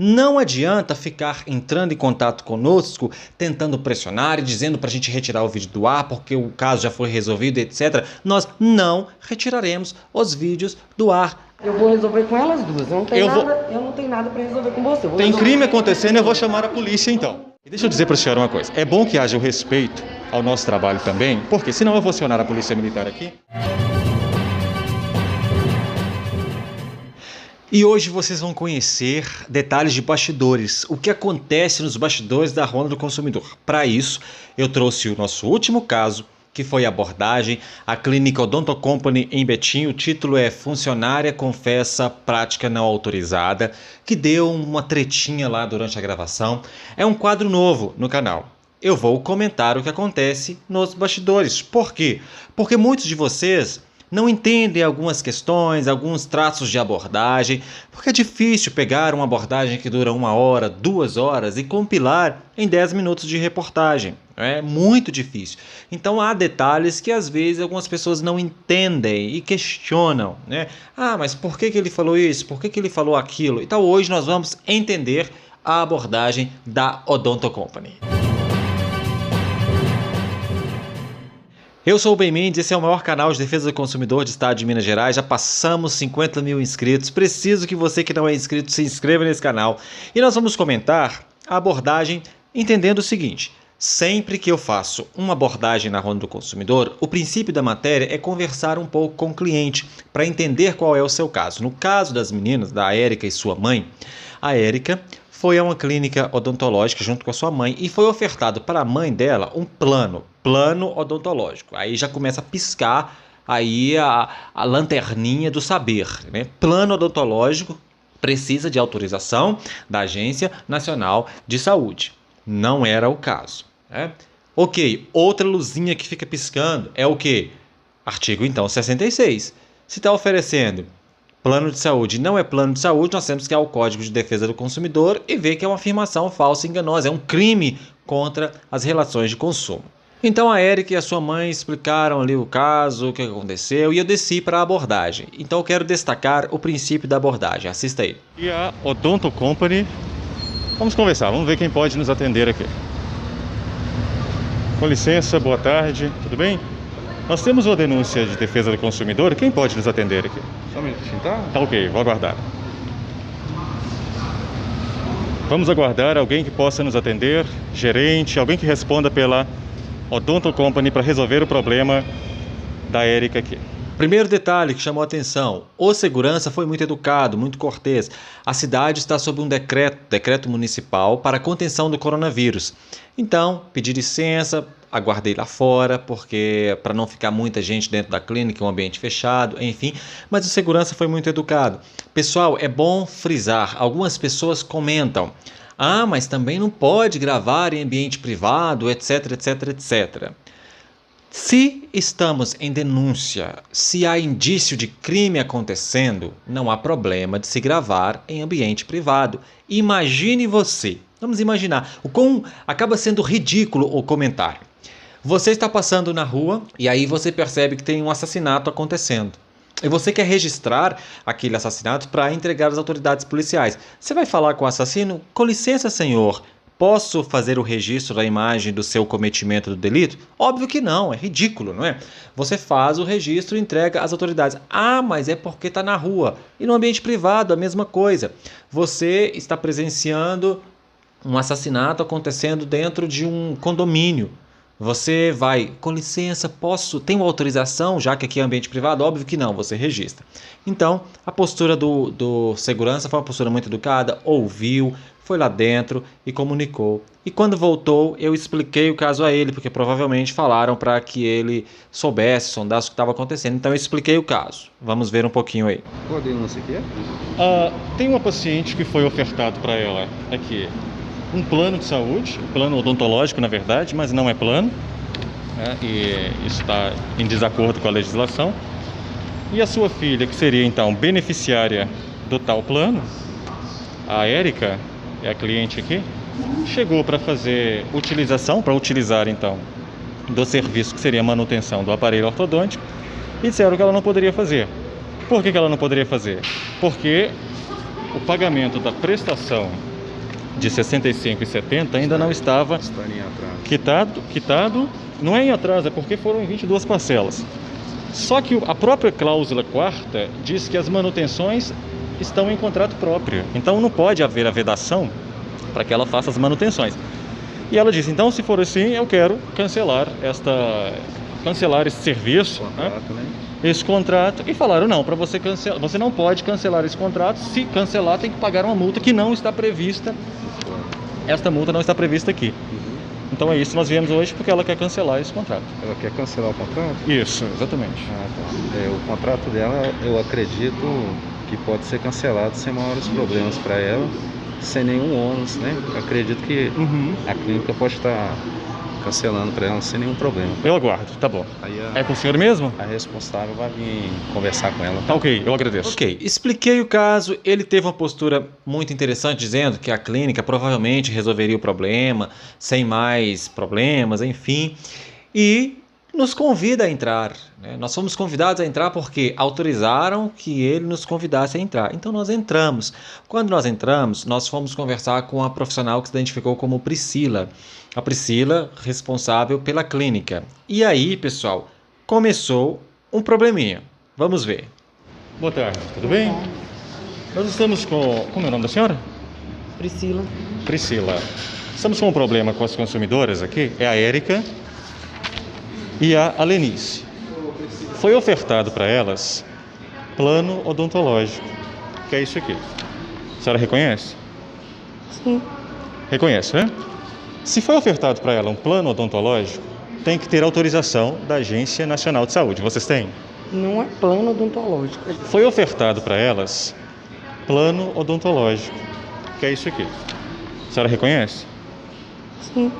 Não adianta ficar entrando em contato conosco, tentando pressionar e dizendo para a gente retirar o vídeo do ar porque o caso já foi resolvido, etc. Nós não retiraremos os vídeos do ar. Eu vou resolver com elas duas. Eu não tenho nada para resolver com você. Tem crime acontecendo, eu vou chamar a polícia então. E deixa eu dizer para a senhora uma coisa. É bom que haja o respeito ao nosso trabalho também, porque senão eu vou acionar a polícia militar aqui. E hoje vocês vão conhecer detalhes de bastidores, o que acontece nos bastidores da Ronda do Consumidor. Para isso, eu trouxe o nosso último caso, que foi a abordagem à Clínica Odonto Company em Betim. O título é Funcionária Confessa Prática Não Autorizada, que deu uma tretinha lá durante a gravação. É um quadro novo no canal. Eu vou comentar o que acontece nos bastidores. Por quê? Porque muitos de vocês não entendem algumas questões, alguns traços de abordagem, porque é difícil pegar uma abordagem que dura 1 hora, 2 horas e compilar em 10 minutos de reportagem. É muito difícil. Então há detalhes que às vezes algumas pessoas não entendem e questionam, né? Ah, mas por que ele falou isso? Por que ele falou aquilo? Então hoje nós vamos entender a abordagem da Odonto Company. Eu sou o Ben Mendes, esse é o maior canal de defesa do consumidor do estado de Minas Gerais. Já passamos 50 mil inscritos. Preciso que você que não é inscrito se inscreva nesse canal. E nós vamos comentar a abordagem entendendo o seguinte. Sempre que eu faço uma abordagem na Ronda do Consumidor, o princípio da matéria é conversar um pouco com o cliente para entender qual é o seu caso. No caso das meninas, da Érica e sua mãe, a Érica foi a uma clínica odontológica junto com a sua mãe e foi ofertado para a mãe dela um plano odontológico. Aí já começa a piscar aí a lanterninha do saber, né? Plano odontológico precisa de autorização da Agência Nacional de Saúde. Não era o caso, né? Ok, outra luzinha que fica piscando é o quê? Artigo então 66. Se está oferecendo plano de saúde e não é plano de saúde, nós temos que ir ao Código de Defesa do Consumidor e ver que é uma afirmação falsa e enganosa, é um crime contra as relações de consumo. Então a Érica e a sua mãe explicaram ali o caso, o que aconteceu, e eu desci para a abordagem. Então eu quero destacar o princípio da abordagem, assista aí. E a Odonto Company, vamos conversar, vamos ver quem pode nos atender aqui. Com licença, boa tarde, tudo bem? Nós temos uma denúncia de defesa do consumidor, quem pode nos atender aqui? Só um minutinho, tá? Tá ok, vou aguardar. Vamos aguardar alguém que possa nos atender, gerente, alguém que responda pela Odonto Company para resolver o problema da Érica aqui. Primeiro detalhe que chamou a atenção, o segurança foi muito educado, muito cortês. A cidade está sob um decreto municipal para a contenção do coronavírus. Então, pedi licença, aguardei lá fora, porque para não ficar muita gente dentro da clínica, um ambiente fechado, enfim. Mas o segurança foi muito educado. Pessoal, é bom frisar, algumas pessoas comentam: ah, mas também não pode gravar em ambiente privado, etc, etc, etc. Se estamos em denúncia, se há indício de crime acontecendo, não há problema de se gravar em ambiente privado. Imagine você, vamos imaginar, o quão acaba sendo ridículo o comentário. Você está passando na rua e aí você percebe que tem um assassinato acontecendo. E você quer registrar aquele assassinato para entregar às autoridades policiais. Você vai falar com o assassino: com licença, senhor, posso fazer o registro da imagem do seu cometimento do delito? Óbvio que não, é ridículo, não é? Você faz o registro e entrega às autoridades. Ah, mas é porque está na rua. E no ambiente privado, a mesma coisa. Você está presenciando um assassinato acontecendo dentro de um condomínio. Você vai, com licença, tenho autorização, já que aqui é ambiente privado? Óbvio que não, você registra. Então, a postura do segurança foi uma postura muito educada, ouviu, foi lá dentro e comunicou. E quando voltou, eu expliquei o caso a ele, porque provavelmente falaram para que ele soubesse, sondasse o que estava acontecendo. Então eu expliquei o caso. Vamos ver um pouquinho aí. Qual a denúncia aqui é? Tem uma paciente que foi ofertado para ela aqui um plano de saúde, plano odontológico na verdade, mas não é plano, né? E isso está em desacordo com a legislação. E a sua filha, que seria então beneficiária do tal plano, a Érica, é a cliente aqui, chegou para fazer para utilizar então do serviço que seria a manutenção do aparelho ortodôntico, e disseram que ela não poderia fazer. Por que ela não poderia fazer? Porque o pagamento da prestação de R$ 65,70 ainda não estava Está em atraso. quitado, não é em atraso, é porque foram em 22 parcelas. Só que a própria cláusula quarta diz que as manutenções estão em contrato próprio. Então não pode haver a vedação para que ela faça as manutenções. E ela disse, então se for assim, eu quero cancelar esse serviço, Contrato, né? esse contrato. E falaram, não, para você cancelar, você não pode cancelar esse contrato. Se cancelar, tem que pagar uma multa que não está prevista. Esta multa não está prevista aqui. Então é isso, nós viemos hoje porque ela quer cancelar esse contrato. Ela quer cancelar o contrato? Isso, exatamente. Ah, tá. O contrato dela, eu acredito que pode ser cancelado sem maiores problemas para ela, sem nenhum ônus, né? Eu acredito que a clínica pode estar cancelando para ela sem nenhum problema. Eu aguardo, tá bom. Aí É com o senhor mesmo? a responsável vai vir conversar com ela. Tá ok, eu agradeço. Ok, expliquei o caso, ele teve uma postura muito interessante dizendo que a clínica provavelmente resolveria o problema, sem mais problemas, enfim, e nos convida a entrar, né? Nós fomos convidados a entrar porque autorizaram que ele nos convidasse a entrar, então nós entramos. Quando nós entramos, nós fomos conversar com a profissional que se identificou como Priscila, a Priscila responsável pela clínica. E aí, pessoal, começou um probleminha. Vamos ver. Boa tarde, tudo bem? Nós estamos com... Como é o nome da senhora? Priscila. Priscila. Estamos com um problema com as consumidoras aqui, é a Érica e a Lenice. Foi ofertado para elas plano odontológico, que é isso aqui. A senhora reconhece? Sim. Reconhece, né? Se foi ofertado para ela um plano odontológico, tem que ter autorização da Agência Nacional de Saúde. Vocês têm? Não é plano odontológico. Foi ofertado para elas plano odontológico, que é isso aqui. A senhora reconhece? Sim.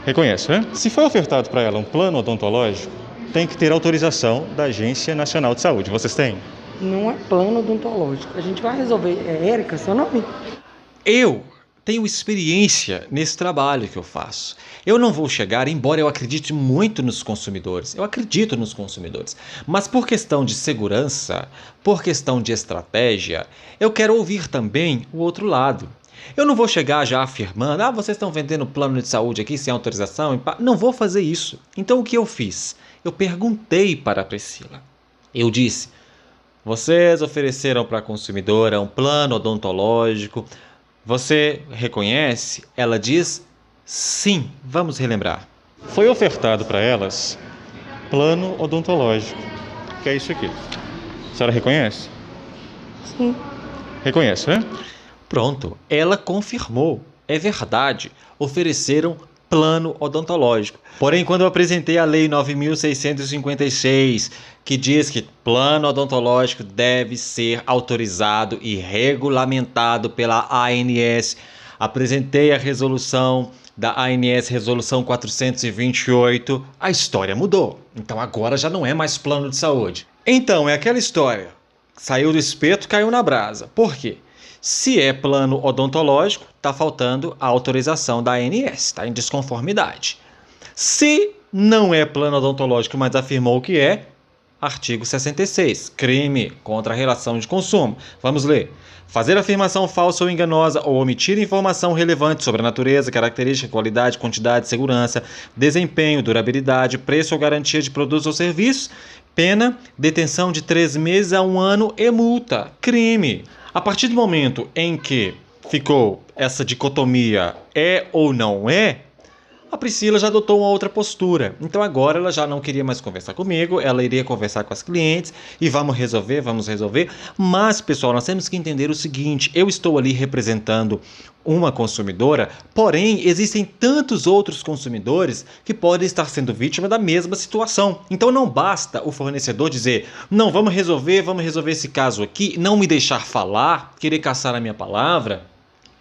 Reconhece, né? Se foi ofertado para ela um plano odontológico, tem que ter autorização da Agência Nacional de Saúde. Vocês têm? Não é plano odontológico. A gente vai resolver. É Érica, seu nome? Eu tenho experiência nesse trabalho que eu faço. Eu não vou chegar, embora eu acredite muito nos consumidores, eu acredito nos consumidores, mas por questão de segurança, por questão de estratégia, eu quero ouvir também o outro lado. Eu não vou chegar já afirmando, vocês estão vendendo plano de saúde aqui sem autorização. Não vou fazer isso. Então o que eu fiz? Eu perguntei para a Priscila. Eu disse, vocês ofereceram para a consumidora um plano odontológico. Você reconhece? Ela diz, sim. Vamos relembrar. Foi ofertado para elas plano odontológico, que é isso aqui. A senhora reconhece? Sim. Reconhece, né? Pronto, ela confirmou. É verdade, ofereceram plano odontológico. Porém, quando eu apresentei a Lei 9.656, que diz que plano odontológico deve ser autorizado e regulamentado pela ANS, apresentei a resolução da ANS, resolução 428, a história mudou. Então agora já não é mais plano de saúde. Então, é aquela história. Saiu do espeto, caiu na brasa. Por quê? Se é plano odontológico, está faltando a autorização da ANS, está em desconformidade. Se não é plano odontológico, mas afirmou que é, artigo 66, crime contra a relação de consumo. Vamos ler. Fazer afirmação falsa ou enganosa ou omitir informação relevante sobre a natureza, característica, qualidade, quantidade, segurança, desempenho, durabilidade, preço ou garantia de produtos ou serviços, pena, detenção de 3 meses a 1 ano e multa. Crime. A partir do momento em que ficou essa dicotomia é ou não é, a Priscila já adotou uma outra postura. Então agora ela já não queria mais conversar comigo, ela iria conversar com as clientes e vamos resolver. Mas, pessoal, nós temos que entender o seguinte, eu estou ali representando uma consumidora, porém existem tantos outros consumidores que podem estar sendo vítima da mesma situação. Então não basta o fornecedor dizer, não, vamos resolver esse caso aqui, não me deixar falar, querer caçar a minha palavra.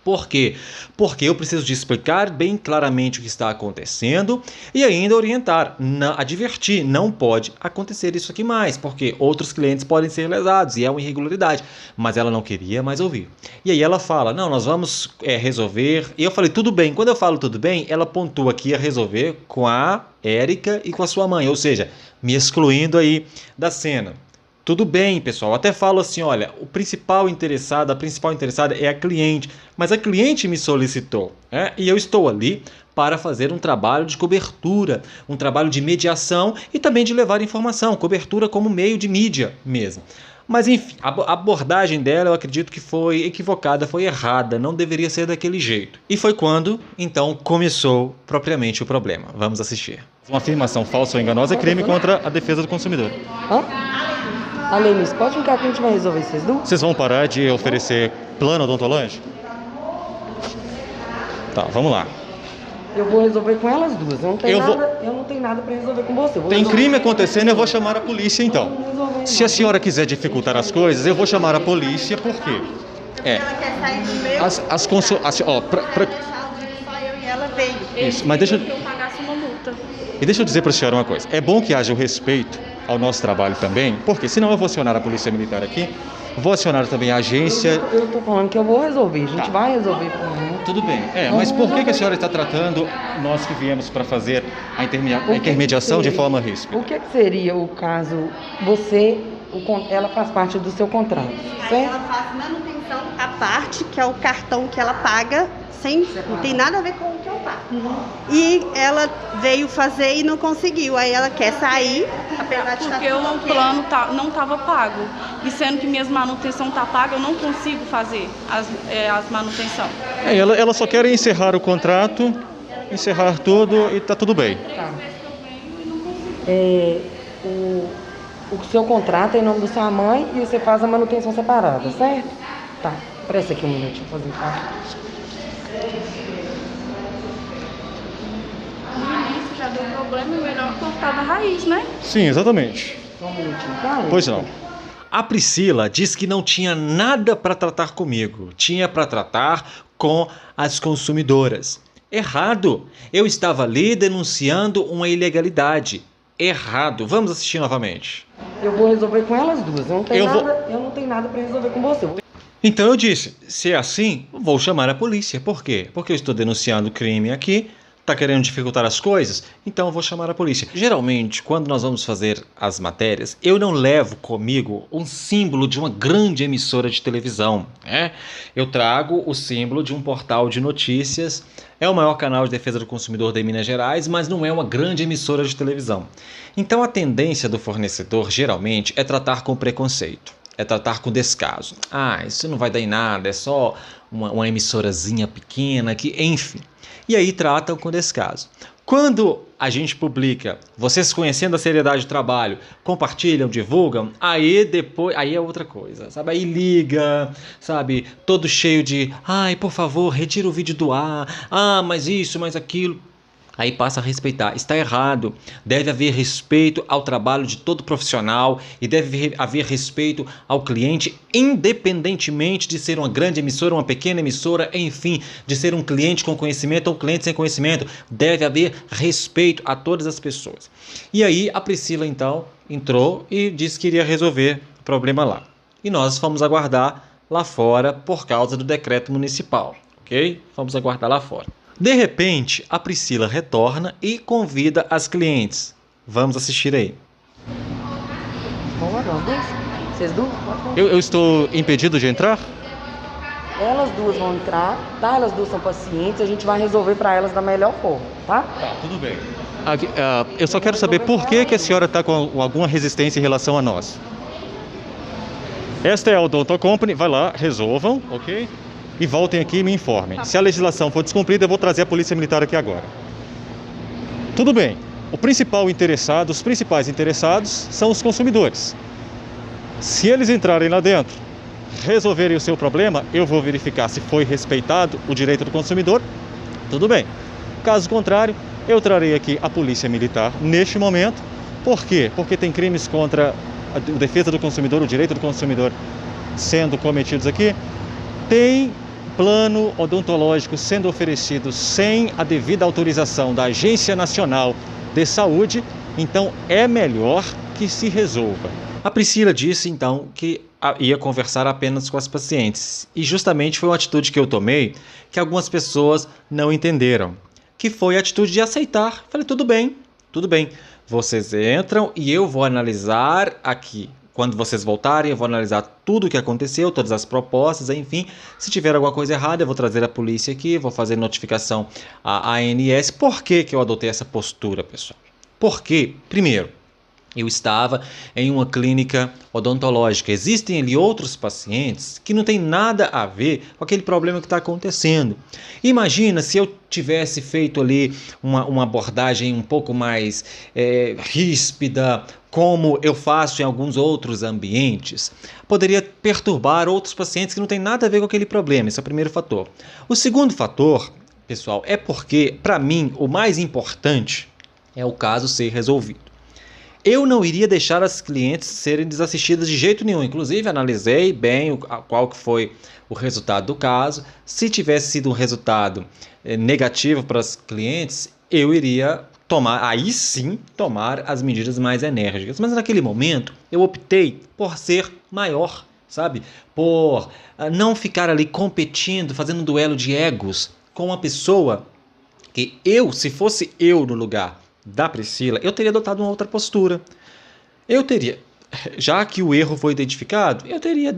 Por quê? Porque eu preciso de explicar bem claramente o que está acontecendo e ainda orientar, advertir, não pode acontecer isso aqui mais, porque outros clientes podem ser lesados e é uma irregularidade, mas ela não queria mais ouvir. E aí ela fala, não, nós vamos resolver, e eu falei, tudo bem. Quando eu falo tudo bem, ela pontua aqui a resolver com a Érica e com a sua mãe, ou seja, me excluindo aí da cena. Tudo bem, pessoal. Até falo assim, olha, a principal interessada é a cliente, mas a cliente me solicitou, né? E eu estou ali para fazer um trabalho de cobertura, um trabalho de mediação e também de levar informação, cobertura como meio de mídia mesmo. Mas enfim, a abordagem dela eu acredito que foi equivocada, foi errada, não deveria ser daquele jeito. E foi quando, então, começou propriamente o problema. Vamos assistir. Uma afirmação falsa ou enganosa é crime contra a defesa do consumidor. Alenis, pode ficar que a gente vai resolver vocês duas? Vocês vão parar de oferecer plano odontológico? Tá, vamos lá. Eu vou resolver com elas duas. Eu não tenho nada para resolver com você. Tem crime acontecendo, eu vou chamar a polícia então. Se a senhora quiser dificultar as coisas, eu vou chamar a polícia, por quê? Ela quer sair do meu. Ela veio. Isso, mas deixa que eu pagasse uma multa. E deixa eu dizer para a senhora uma coisa. É bom que haja o respeito ao nosso trabalho também, porque senão eu vou acionar a polícia militar aqui, vou acionar também a agência. Eu tô falando que eu vou resolver, a gente vai resolver com ela. Tudo bem, mas por que a senhora está tratando nós que viemos para fazer a intermediação de forma ríspida? O que seria o caso, ela faz parte do seu contrato, Aí certo? ela faz manutenção à parte, que é o cartão que ela paga, não tem nada a ver com o que eu pago. E ela veio fazer e não conseguiu. Aí ela quer sair, apesar de porque o plano não estava pago. E sendo que minhas manutenção tá paga, eu não consigo fazer as manutenção. Ela só quer encerrar o contrato, encerrar tudo e tá tudo bem. Tá. O seu contrato é em nome da sua mãe e você faz a manutenção separada, certo? Tá. Presta aqui um minutinho, fazer No início já deu problema, é melhor cortar da raiz, né? Sim, exatamente. Só um minutinho, tá? Pois não. A Priscila diz que não tinha nada para tratar comigo, tinha para tratar com as consumidoras. Errado! Eu estava ali denunciando uma ilegalidade. Errado! Vamos assistir novamente. Eu vou resolver com elas duas. Eu não tenho nada para resolver com você. Então eu disse, se é assim, vou chamar a polícia. Por quê? Porque eu estou denunciando o crime aqui, está querendo dificultar as coisas, então eu vou chamar a polícia. Geralmente, quando nós vamos fazer as matérias, eu não levo comigo um símbolo de uma grande emissora de televisão, né? Eu trago o símbolo de um portal de notícias, é o maior canal de defesa do consumidor de Minas Gerais, mas não é uma grande emissora de televisão. Então a tendência do fornecedor, geralmente, é tratar com preconceito. É tratar com descaso. Isso não vai dar em nada, é só uma emissorazinha pequena, enfim. E aí tratam com descaso. Quando a gente publica, vocês conhecendo a seriedade do trabalho, compartilham, divulgam, aí é outra coisa, sabe? Aí liga, sabe? Todo cheio de, por favor, retira o vídeo do ar, mas isso, mas aquilo. Aí passa a respeitar. Está errado. Deve haver respeito ao trabalho de todo profissional e deve haver respeito ao cliente, independentemente de ser uma grande emissora, uma pequena emissora, enfim, de ser um cliente com conhecimento ou um cliente sem conhecimento. Deve haver respeito a todas as pessoas. E aí a Priscila, então, entrou e disse que iria resolver o problema lá. E nós fomos aguardar lá fora por causa do decreto municipal, ok? Vamos aguardar lá fora. De repente, a Priscila retorna e convida as clientes. Vamos assistir aí. Vocês duas? Eu estou impedido de entrar? Elas duas vão entrar, tá? Elas duas são pacientes, a gente vai resolver para elas da melhor forma, tá? Tá, tudo bem. Eu só quero saber por que a senhora está com alguma resistência em relação a nós. Esta é a Odonto Company, vai lá, resolvam, ok? E voltem aqui e me informem. Se a legislação for descumprida, eu vou trazer a polícia militar aqui agora. Tudo bem. Os principais interessados são os consumidores. Se eles entrarem lá dentro, resolverem o seu problema, eu vou verificar se foi respeitado o direito do consumidor. Tudo bem. Caso contrário, eu trarei aqui a polícia militar neste momento. Por quê? Porque tem crimes contra a defesa do consumidor, o direito do consumidor sendo cometidos aqui. Tem plano odontológico sendo oferecido sem a devida autorização da Agência Nacional de Saúde, então é melhor que se resolva. A Priscila disse então que ia conversar apenas com as pacientes e justamente foi uma atitude que eu tomei que algumas pessoas não entenderam, que foi a atitude de aceitar. Falei, tudo bem, vocês entram e eu vou analisar aqui Quando vocês voltarem, eu vou analisar tudo o que aconteceu, todas as propostas, enfim. Se tiver alguma coisa errada, eu vou trazer a polícia aqui, vou fazer notificação à ANS. Por que eu adotei essa postura, pessoal? Porque, primeiro, eu estava em uma clínica odontológica. Existem ali outros pacientes que não tem nada a ver com aquele problema que está acontecendo. Imagina se eu tivesse feito ali uma abordagem um pouco mais ríspida, como eu faço em alguns outros ambientes. Poderia perturbar outros pacientes que não tem nada a ver com aquele problema. Esse é o primeiro fator. O segundo fator, pessoal, é porque, para mim, o mais importante é o caso ser resolvido. Eu não iria deixar as clientes serem desassistidas de jeito nenhum. Inclusive, analisei bem qual que foi o resultado do caso. Se tivesse sido um resultado negativo para as clientes, eu iria aí sim tomar as medidas mais enérgicas. Mas naquele momento, eu optei por ser maior, sabe? Por não ficar ali competindo, fazendo um duelo de egos com uma pessoa que se fosse eu no lugar da Priscila, eu teria adotado uma outra postura. Já que o erro foi identificado, eu teria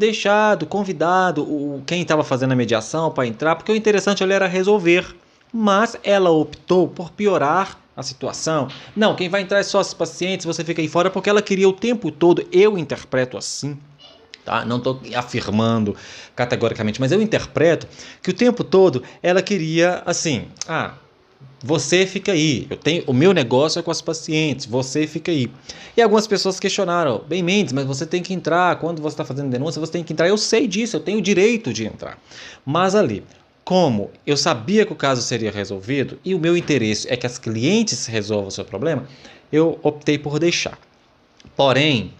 convidado quem estava fazendo a mediação para entrar, porque o interessante ali era resolver. Mas ela optou por piorar a situação. Não, quem vai entrar é só os pacientes, você fica aí fora, porque ela queria o tempo todo, eu interpreto assim, tá? Não estou afirmando categoricamente, mas eu interpreto que o tempo todo ela queria assim, você fica aí, o meu negócio é com as pacientes, você fica aí. E algumas pessoas questionaram, bem Mendes, mas você tem que entrar, quando você está fazendo denúncia, você tem que entrar. Eu sei disso, eu tenho o direito de entrar. Mas ali, como eu sabia que o caso seria resolvido e o meu interesse é que as clientes resolvam o seu problema, eu optei por deixar. Porém,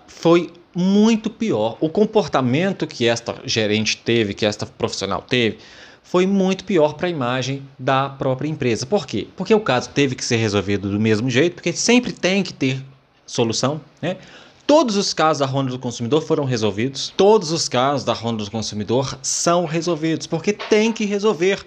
foi muito pior. O comportamento que esta gerente teve, que esta profissional teve, foi muito pior para a imagem da própria empresa. Por quê? Porque o caso teve que ser resolvido do mesmo jeito, porque sempre tem que ter solução, né? Todos os casos da Ronda do Consumidor foram resolvidos. Todos os casos da Ronda do Consumidor são resolvidos, porque tem que resolver.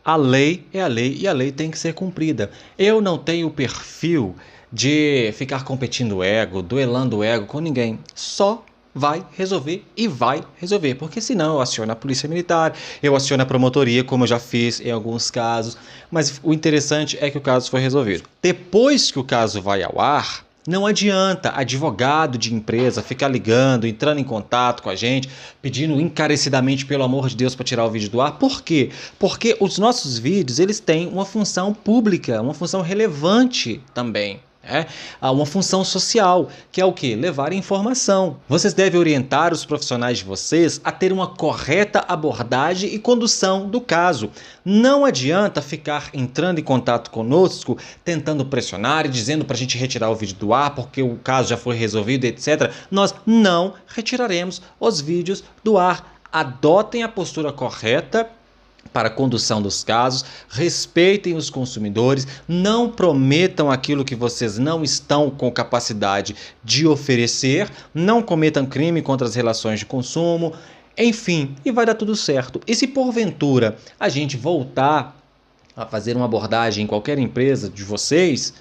A lei é a lei e a lei tem que ser cumprida. Eu não tenho o perfil de ficar competindo ego, duelando ego com ninguém. Só vai resolver e vai resolver, porque senão eu aciono a polícia militar, eu aciono a promotoria, como eu já fiz em alguns casos, mas o interessante é que o caso foi resolvido. Depois que o caso vai ao ar, não adianta advogado de empresa ficar ligando, entrando em contato com a gente, pedindo encarecidamente, pelo amor de Deus, para tirar o vídeo do ar. Por quê? Porque os nossos vídeos, eles têm uma função pública, uma função relevante também. Uma função social, que é o quê? Levar informação. Vocês devem orientar os profissionais de vocês a ter uma correta abordagem e condução do caso. Não adianta ficar entrando em contato conosco, tentando pressionar e dizendo para a gente retirar o vídeo do ar porque o caso já foi resolvido, etc. Nós não retiraremos os vídeos do ar. Adotem a postura correta para a condução dos casos, respeitem os consumidores, não prometam aquilo que vocês não estão com capacidade de oferecer, não cometam crime contra as relações de consumo, enfim, e vai dar tudo certo. E se porventura a gente voltar a fazer uma abordagem em qualquer empresa de vocês,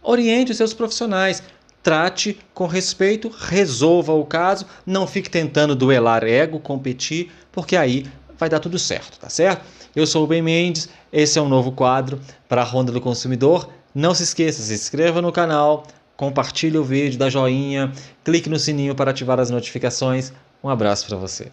oriente os seus profissionais, trate com respeito, resolva o caso, não fique tentando duelar ego, competir, porque aí vai dar tudo certo, tá certo? Eu sou o Ben Mendes, esse é um novo quadro para a Ronda do Consumidor. Não se esqueça, se inscreva no canal, compartilhe o vídeo, dá joinha, clique no sininho para ativar as notificações. Um abraço para você.